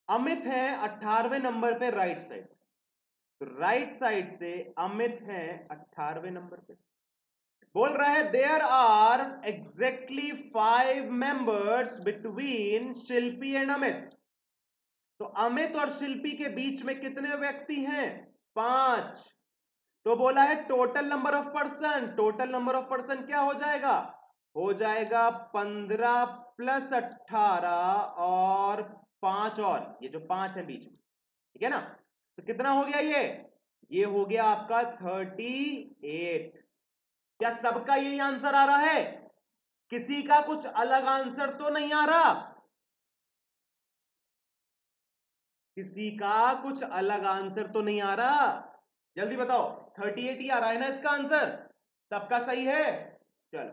अमित है 18वें नंबर पे राइट साइड से, तो राइट साइड से अमित है 18वें नंबर पे। बोल रहा है there are exactly 5 members between Shilpi and Amit. तो अमित और शिल्पी के बीच में कितने व्यक्ति हैं, 5। तो बोला है total number of person, total number of person क्या हो जाएगा, हो जाएगा 15 प्लस 18 और 5, और ये जो 5 है बीच में, ठीक है ना। तो कितना हो गया ये हो गया आपका 38। क्या सबका यही आंसर आ रहा है, किसी का कुछ अलग आंसर तो नहीं आ रहा, किसी का कुछ अलग आंसर तो नहीं आ रहा, जल्दी बताओ। 38 ही आ रहा है ना इसका आंसर, सबका सही है। चलो,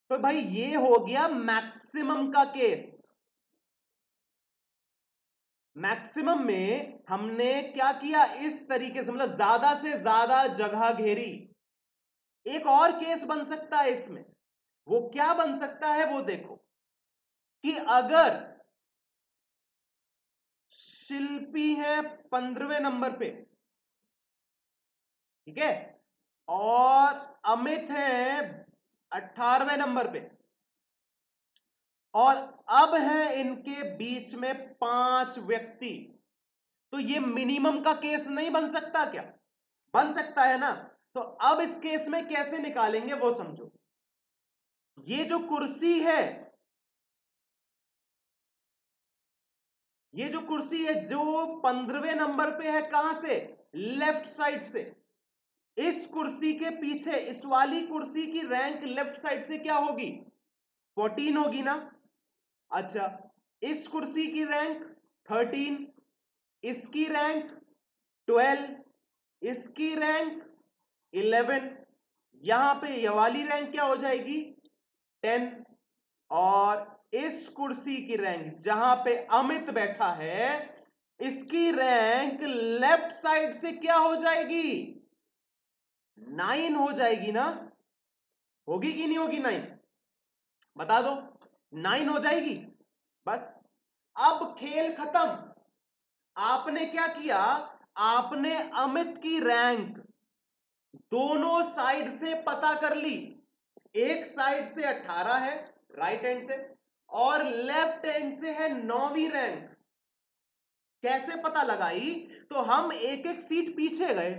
तो भाई ये हो गया मैक्सिमम का केस। मैक्सिमम में हमने क्या किया, इस तरीके से, मतलब ज्यादा से ज्यादा जगह घेरी। एक और केस बन सकता है इसमें, वो क्या बन सकता है वो देखो, कि अगर शिल्पी है 15वें नंबर पे, ठीक है, और अमित है 18वें नंबर पे, और अब है इनके बीच में 5 व्यक्ति, तो ये मिनिमम का केस नहीं बन सकता क्या, बन सकता है ना। तो अब इस केस में कैसे निकालेंगे वो समझो। ये जो कुर्सी है, ये जो कुर्सी है जो 15वें नंबर पे है, कहां से, लेफ्ट साइड से, इस कुर्सी के पीछे इस वाली कुर्सी की रैंक लेफ्ट साइड से क्या होगी, 14 होगी ना। अच्छा, इस कुर्सी की रैंक 13, इसकी रैंक 12, इसकी रैंक 11, यहां पे ये वाली रैंक क्या हो जाएगी 10, और इस कुर्सी की रैंक जहां पे अमित बैठा है, इसकी रैंक लेफ्ट साइड से क्या हो जाएगी, 9 हो जाएगी ना। होगी कि नहीं होगी 9, बता दो, 9 हो जाएगी। बस, अब खेल खत्म। आपने क्या किया, आपने अमित की रैंक दोनों साइड से पता कर ली। एक साइड से 18 है राइट हैंड से, और लेफ्ट हैंड से है 9वीं रैंक। कैसे पता लगाई? तो हम एक एक सीट पीछे गए,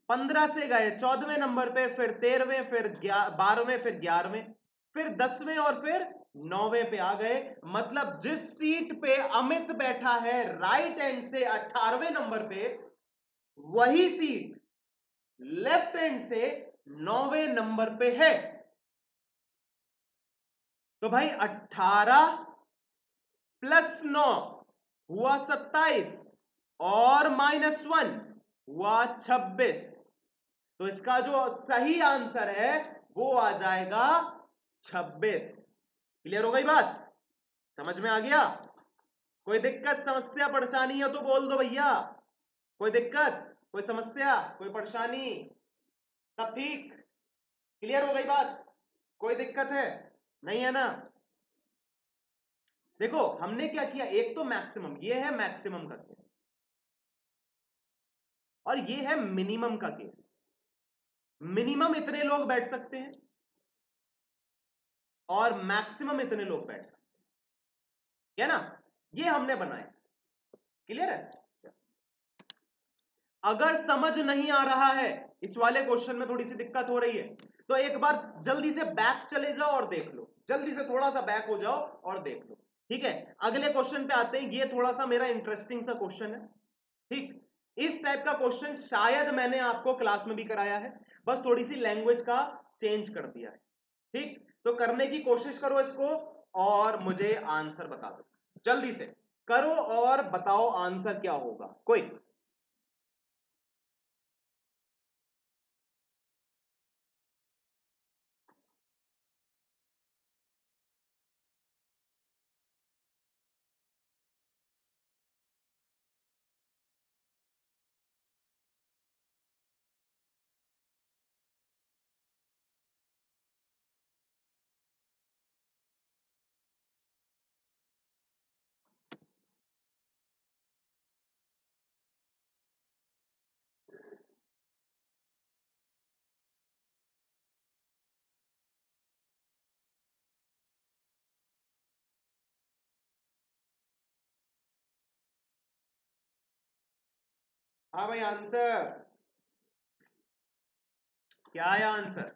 15 से गए 14वें नंबर पे, फिर 13वें, फिर 12वें, फिर 11वें, फिर 10वें और फिर 9वें पे आ गए। मतलब जिस सीट पे अमित बैठा है राइट हैंड से 18वें नंबर पे, वही सीट लेफ्ट हैंड से 9वें नंबर पे है। तो भाई 18 प्लस 9 हुआ 27 और -1 हुआ 26। तो इसका जो सही आंसर है वो आ जाएगा 26। क्लियर हो गई बात? समझ में आ गया? कोई दिक्कत समस्या परेशानी है तो बोल दो भैया। कोई दिक्कत, कोई समस्या, कोई परेशानी? सब ठीक? क्लियर हो गई बात? कोई दिक्कत है? नहीं है ना? देखो हमने क्या किया, एक तो मैक्सिमम, ये है मैक्सिमम का केस और ये है मिनिमम का केस। मिनिमम इतने लोग बैठ सकते हैं और मैक्सिमम इतने लोग बैठ सकते हैं, है ना? ये हमने बनाया। क्लियर है? अगर समझ नहीं आ रहा है, इस वाले क्वेश्चन में थोड़ी सी दिक्कत हो रही है, तो एक बार जल्दी से बैक चले जाओ और देख लो, जल्दी से थोड़ा सा बैक हो जाओ और देख लो। ठीक है, अगले क्वेश्चन पे आते हैं। ये थोड़ा सा मेरा इंटरेस्टिंग सा क्वेश्चन है। ठीक, इस टाइप का क्वेश्चन शायद मैंने आपको क्लास में भी कराया है, बस थोड़ी सी लैंग्वेज का चेंज कर दिया है। ठीक, तो करने की कोशिश करो इसको और मुझे आंसर बता दो। जल्दी से करो और बताओ आंसर क्या होगा। कोई? हाँ भाई, आंसर क्या है? आंसर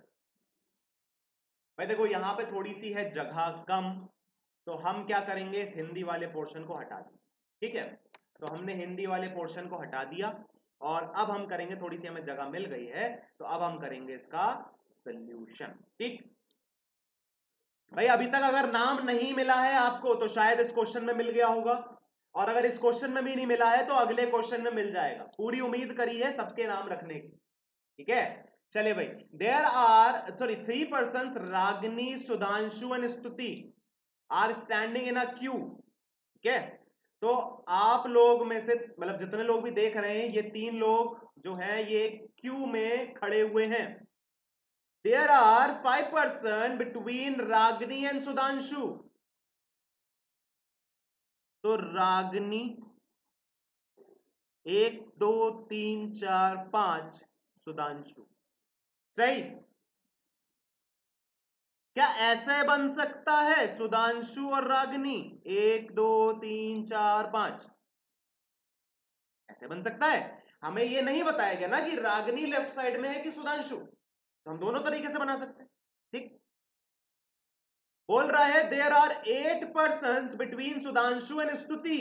भाई देखो, यहां पे थोड़ी सी है जगह कम, तो हम क्या करेंगे, इस हिंदी वाले पोर्शन को हटा दें। ठीक है, तो हमने हिंदी वाले पोर्शन को हटा दिया और अब हम करेंगे, थोड़ी सी हमें जगह मिल गई है तो अब हम करेंगे इसका सॉल्यूशन। ठीक भाई, अभी तक अगर नाम नहीं मिला है आपको तो शायद इस क्वेश्चन में मिल गया होगा, और अगर इस क्वेश्चन में भी नहीं मिला है तो अगले क्वेश्चन में मिल जाएगा। पूरी उम्मीद करी है सबके नाम रखने की। ठीक है, चले भाई। There are sorry 3 persons, Ragini, Sudhanshu and Stuti, are standing in a queue. ठीक है, तो आप लोग में से मतलब जितने लोग भी देख रहे हैं, ये 3 लोग जो हैं ये क्यू में खड़े हुए हैं। There are 5 person between Ragini and Sudhanshu. तो रागिनी 1 2 3 4 5, सुधांशु। सही? क्या ऐसे बन सकता है सुधांशु और रागिनी 1 2 3 4 5? ऐसे बन सकता है। हमें ये नहीं बताया गया ना कि रागिनी लेफ्ट साइड में है कि सुधांशु, तो हम दोनों तरीके से बना सकते हैं। ठीक, बोल रहा है there are 8 persons between Sudhanshu and Stuti.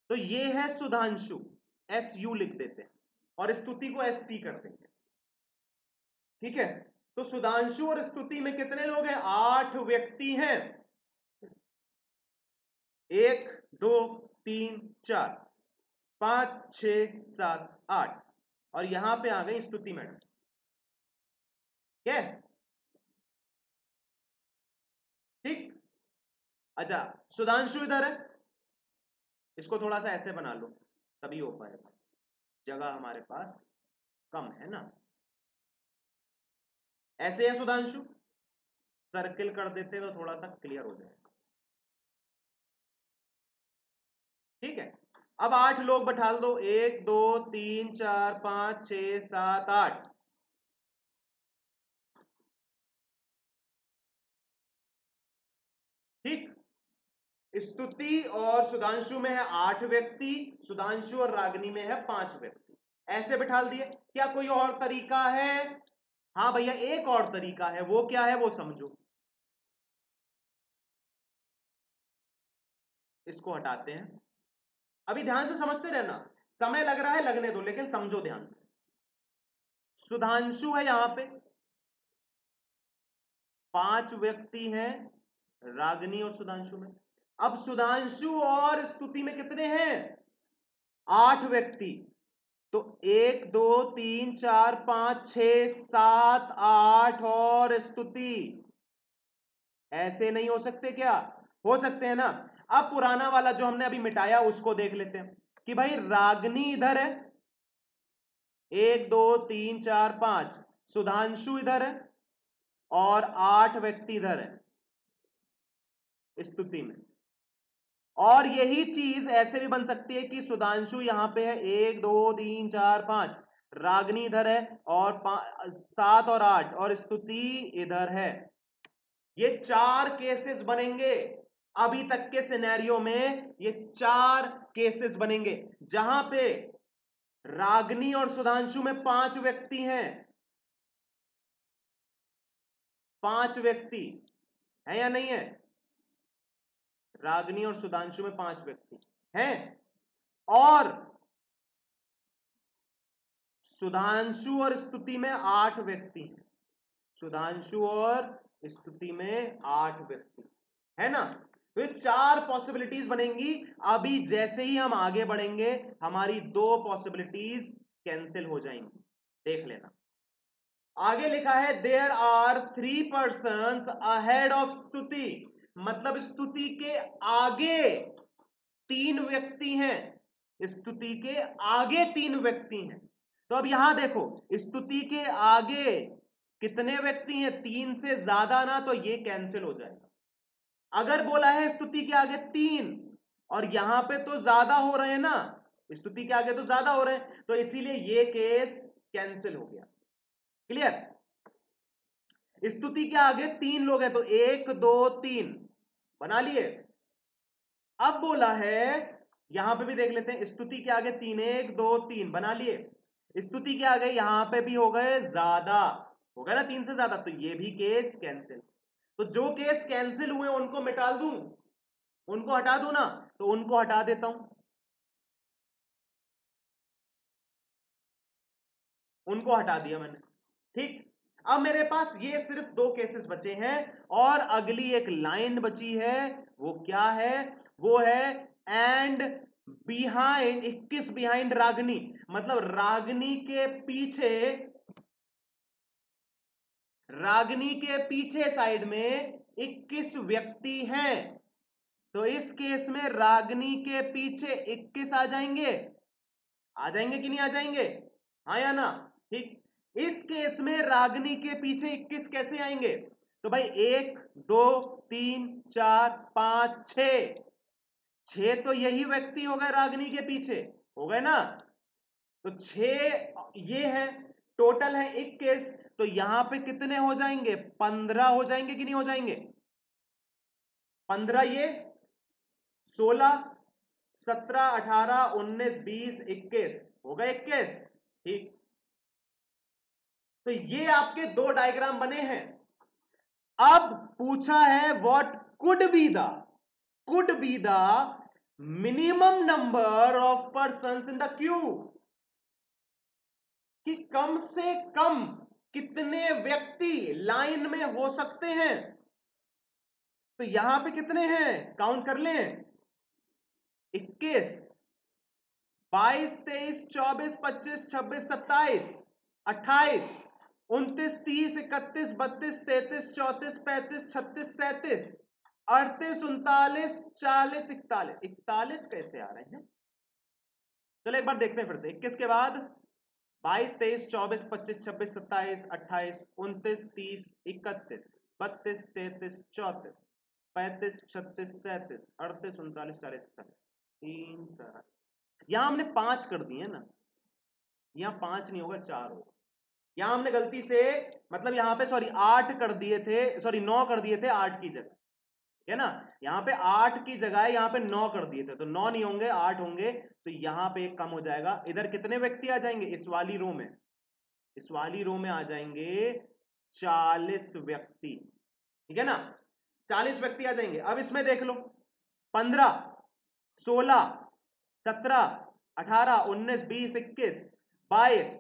तो ये है सुधांशु, SU लिख देते हैं, और स्तुति को ST कर देंगे। ठीक है, तो सुधांशु और स्तुति में कितने लोग हैं? 8 व्यक्ति हैं। 1 2 3 4 5 6 7 8, और यहां पे आ गई स्तुति मैडम। ठीक है, ठीक। अच्छा, सुधांशु इधर है, इसको थोड़ा सा ऐसे बना लो तभी हो पाएगा, जगह हमारे पास कम है ना। ऐसे है सुधांशु, सर्किल कर देते तो थोड़ा सा क्लियर हो जाएगा। ठीक है, अब 8 लोग बैठा दो, 1 2 3 4 5 6 7 8। ठीक, स्तुति और सुधांशु में है 8 व्यक्ति, सुधांशु और रागिनी में है 5 व्यक्ति। ऐसे बिठा दिए। क्या कोई और तरीका है? हाँ भैया, एक और तरीका है। वो क्या है वो समझो। इसको हटाते हैं। अभी ध्यान से समझते रहना, समय लग रहा है लगने दो, लेकिन समझो ध्यान से। सुधांशु है यहां पे, 5 व्यक्ति हैं रागिनी और सुधांशु में। अब सुधांशु और स्तुति में कितने हैं? 8 व्यक्ति। तो 1 2 3 4 5 6 7 8 और स्तुति। ऐसे नहीं हो सकते क्या? हो सकते हैं ना। अब पुराना वाला जो हमने अभी मिटाया उसको देख लेते हैं कि भाई रागिनी इधर है, 1 2 3 4 5, सुधांशु इधर है और 8 व्यक्ति इधर है स्तुति में। और यही चीज ऐसे भी बन सकती है कि सुधांशु यहां पे है, 1 2 3 4 5, रागिनी इधर है और 7 और 8 और स्तुति इधर है। ये 4 केसेस बनेंगे। अभी तक के सिनेरियो में ये 4 केसेस बनेंगे जहां पे रागिनी और सुधांशु में 5 व्यक्ति हैं। 5 व्यक्ति है या नहीं है? रागिनी और सुधांशु में 5 व्यक्ति हैं और सुधांशु और स्तुति में 8 व्यक्ति हैं। सुधांशु और स्तुति में 8 व्यक्ति है ना। तो ये 4 पॉसिबिलिटीज बनेंगी। अभी जैसे ही हम आगे बढ़ेंगे हमारी 2 पॉसिबिलिटीज कैंसिल हो जाएंगी। देख लेना, आगे लिखा है there are 3 persons ahead of Stuti. मतलब स्तुति के आगे 3 व्यक्ति हैं। स्तुति के आगे 3 व्यक्ति हैं। तो अब यहां देखो, स्तुति के आगे कितने व्यक्ति हैं? 3 से ज्यादा ना, तो ये कैंसिल हो जाएगा। अगर बोला है स्तुति के आगे 3 और यहां पे तो ज्यादा हो रहे हैं ना, स्तुति के आगे तो ज्यादा हो रहे हैं, तो इसीलिए ये केस कैंसिल हो गया। क्लियर? स्तुति के आगे 3 लोग हैं तो 1 2 3 बना लिए। अब बोला है, यहां पे भी देख लेते हैं, स्तुति के आगे 3 1 2 3 बना लिए। स्तुति के आगे यहां पे भी हो गए ज्यादा, हो गया ना 3 से ज्यादा, तो ये भी केस कैंसिल। तो जो केस कैंसिल हुए उनको मिटा दूं, उनको हटा दूं ना, तो उनको हटा देता हूं, उनको हटा दिया मैंने। ठीक, अब मेरे पास ये सिर्फ 2 केसेस बचे हैं और अगली एक लाइन बची है। वो क्या है? वो है एंड बिहाइंड 21 बिहाइंड रागिनी। मतलब रागिनी के पीछे, रागिनी के पीछे साइड में 21 व्यक्ति हैं। तो इस केस में रागिनी के पीछे 21 आ जाएंगे। आ जाएंगे कि नहीं आ जाएंगे? हाँ या ना? ठीक, इस केस में रागिनी के पीछे 21 कैसे आएंगे? तो भाई 1 2 3 4 5 6 तो यही व्यक्ति हो गए रागिनी के पीछे, हो गए ना। तो 6 ये है, टोटल है 21। तो यहां पे कितने हो जाएंगे? 15 हो जाएंगे कि नहीं हो जाएंगे? 15 ये 16 17 18 19 20 21 हो गए 21। ठीक, तो ये आपके 2 डायग्राम बने हैं। अब पूछा है what could be the minimum number of persons in the Q, कि कम से कम कितने व्यक्ति लाइन में हो सकते हैं। तो यहां पे कितने हैं? काउंट कर लें, 21 22 23 24 25 26 27 28 29 30 31 32 33 34 35 36 37 38 39 40 41 41 कैसे आ रहे हैं? चलो एक बार देखते हैं फिर से। 21 के बाद 22 23 24 25 26 27 28 29 30 31 32 33 34 35 36 37 38 39 40 41 3 4, यहां हमने 5 कर दिए ना, यहां 5 नहीं होगा 4 होगा। यहां हमने गलती से, मतलब यहां पे सॉरी 8 कर दिए थे, सॉरी 9 कर दिए थे 8 की जगह, है ना। यहाँ पे 8 की जगह यहाँ पे 9 कर दिए थे, तो 9 नहीं होंगे 8 होंगे, तो यहाँ पे एक कम हो जाएगा। इधर कितने व्यक्ति आ जाएंगे इस वाली रो में? इस वाली रो में आ जाएंगे 40 व्यक्ति, ठीक है ना, 40 व्यक्ति आ जाएंगे। अब इसमें देख लो 15 16 17 18 19 20 21 22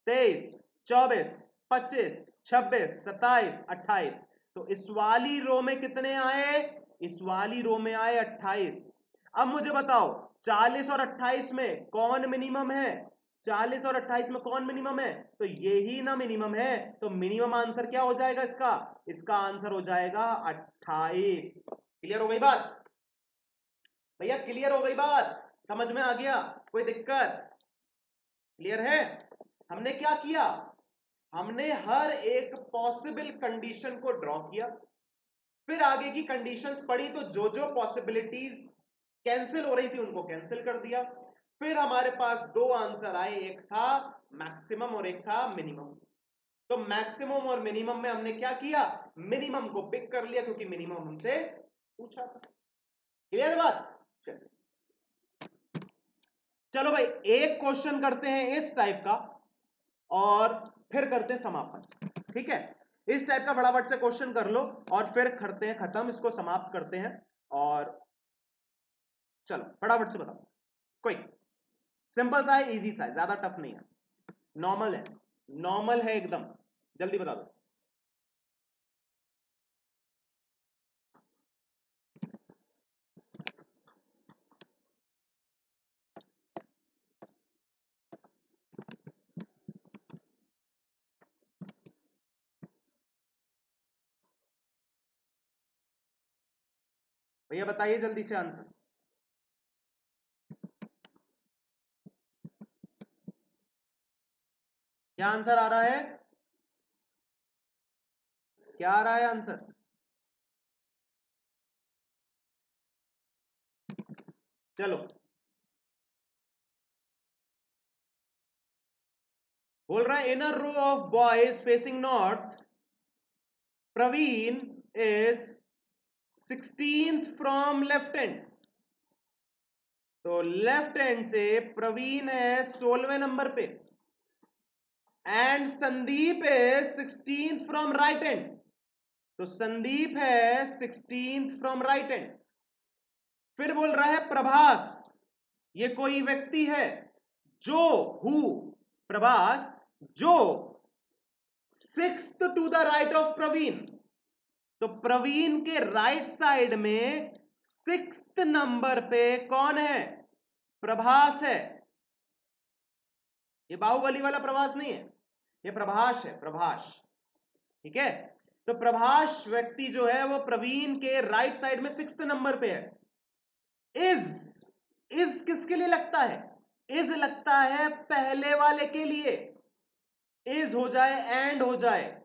23 24 25 26 27 28, तो इस वाली रो में कितने आए? इस वाली रो में आए 28। अब मुझे बताओ 40 और 28 में कौन मिनिमम है? 40 और 28 में कौन मिनिमम है? तो ये ही ना मिनिमम है, तो मिनिमम आंसर क्या हो जाएगा इसका? इसका आंसर हो जाएगा 28। क्लियर हो गई बात भैया? क्लियर हो गई बात? समझ में आ गया? कोई दिक्कत? क्लियर है? हमने क्या किया? हमने हर एक पॉसिबल कंडीशन को ड्रॉ किया, फिर आगे की कंडीशंस पढ़ी, तो जो जो पॉसिबिलिटीज कैंसिल हो रही थी उनको कैंसिल कर दिया। फिर हमारे पास दो आंसर आए, एक था मैक्सिमम और एक था मिनिमम। तो मैक्सिमम और मिनिमम में हमने क्या किया? मिनिमम को पिक कर लिया, क्योंकि मिनिमम हमसे पूछा था। क्लियर बात? चलो भाई एक क्वेश्चन करते हैं इस टाइप का और फिर करते हैं समापन, ठीक है? इस टाइप का फटाफट से क्वेश्चन कर लो और फिर करते हैं खत्म, इसको समाप्त करते हैं। और चलो फटाफट से बताओ, कोई सिंपल सा है, इजी सा है, ज्यादा टफ नहीं है, नॉर्मल है, नॉर्मल है एकदम, जल्दी बता दो। भैया बताइए जल्दी से आंसर। क्या आंसर आ रहा है? क्या आ रहा है आंसर? चलो बोल रहा है inner row of boys facing north, Praveen is 16th from left hand. तो लेफ्ट हैंड से प्रवीण है 16वें नंबर पे, and Sandeep is 16th from right hand. तो संदीप है 16th फ्रॉम राइट हैंड। फिर बोल रहा है प्रभास, ये कोई व्यक्ति है जो हु प्रभास जो 6th to the right of Praveen. तो प्रवीण के राइट साइड में 6th नंबर पे कौन है? प्रभास है। ये बाहुबली वाला प्रभास नहीं है, ये प्रभास है, प्रभास, ठीक है? तो प्रभास व्यक्ति जो है वो प्रवीण के राइट साइड में 6th नंबर पे है। इज किसके लिए लगता है? इज लगता है पहले वाले के लिए, इज हो जाए, एंड हो जाए,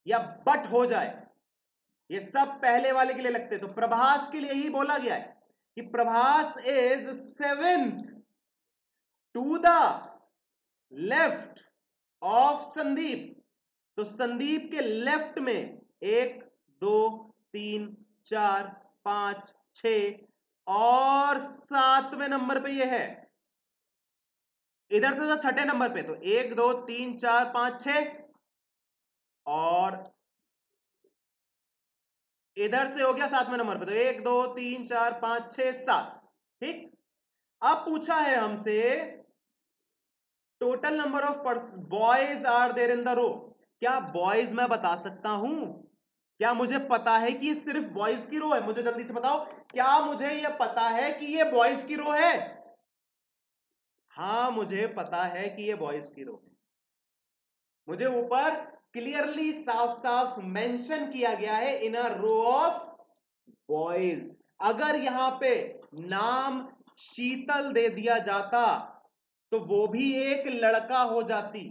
या बट हो जाए, ये सब पहले वाले के लिए लगते हैं। तो प्रभास के लिए ही बोला गया है कि Prabhas is 7th to the left of Sandeep. तो संदीप के लेफ्ट में 1 2 3 4 5 6 और 7वें नंबर पे ये है। इधर से तो 6ठे नंबर पे, तो 1 2 3 4 5 6, और इधर से हो गया 7वें नंबर पे, तो 1 2 3 4 5 6 7, ठीक। अब पूछा है हमसे total number of boys are there in the row. क्या बॉयज मैं बता सकता हूं? क्या मुझे पता है कि सिर्फ बॉयज की रो है? मुझे जल्दी से बताओ, क्या मुझे यह पता है कि ये बॉयज की रो है? हाँ मुझे पता है कि ये बॉयज की रो है। मुझे ऊपर क्लियरली साफ साफ मेंशन किया गया है इन अ रो ऑफ बॉयज। अगर यहां पे नाम शीतल दे दिया जाता तो वो भी एक लड़का हो जाती,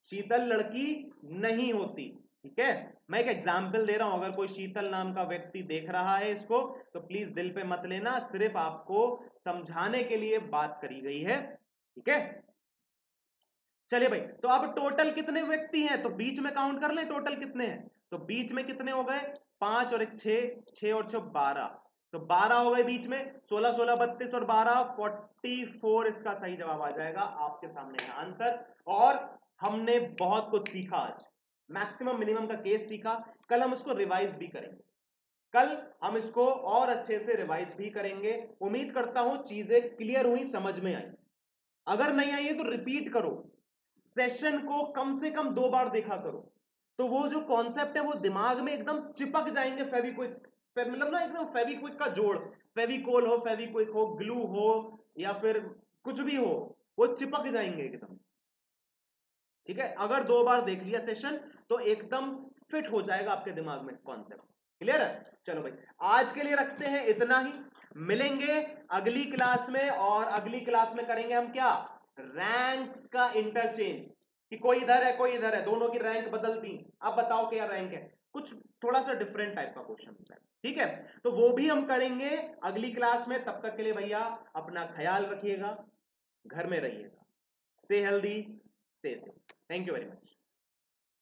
शीतल लड़की नहीं होती, ठीक है? मैं एक एग्जाम्पल दे रहा हूं, अगर कोई शीतल नाम का व्यक्ति देख रहा है इसको तो प्लीज दिल पे मत लेना, सिर्फ आपको समझाने के लिए बात करी गई है, ठीक है? चलिए भाई, तो अब टोटल कितने व्यक्ति हैं, तो बीच में काउंट कर लें टोटल कितने हैं। तो बीच में कितने हो गए, 5 और 1 6, 6 और 6 12, तो 12 हो गए बीच में। 16 16 32 और 12 44 इसका सही जवाब आ जाएगा। आपके सामने है आंसर। और हमने बहुत कुछ सीखा आज, मैक्सिमम मिनिमम का केस सीखा। कल हम इसको रिवाइज भी करेंगे, कल हम इसको और अच्छे से रिवाइज भी करेंगे। उम्मीद करता हूं चीजें क्लियर हुई, समझ में आई। अगर नहीं आई है तो रिपीट करो, सेशन को कम से कम 2 बार देखा करो, तो वो जो कॉन्सेप्ट है वो दिमाग में एकदम चिपक जाएंगे। फेविक्विक, मतलब ना एकदम फेविक्विक का जोड़, फेविकोल हो, फेविक्विक हो, ग्लू हो, या फिर कुछ भी हो, वो चिपक जाएंगे एकदम। ठीक है, अगर 2 बार देख लिया सेशन तो एकदम फिट हो जाएगा आपके दिमाग में कॉन्सेप्ट। क्लियर है। चलो भाई, आज के लिए रखते हैं इतना ही, मिलेंगे अगली क्लास में। और अगली क्लास में करेंगे हम क्या, रैंक्स का इंटरचेंज, कि कोई इधर है कोई इधर है, दोनों की रैंक बदल दी, अब बताओ क्या रैंक है। कुछ थोड़ा सा डिफरेंट टाइप का क्वेश्चन होता है, ठीक है। तो वो भी हम करेंगे अगली क्लास में। तब तक के लिए भैया अपना ख्याल रखिएगा, घर में रहिएगा, stay healthy, stay safe. Thank you very much.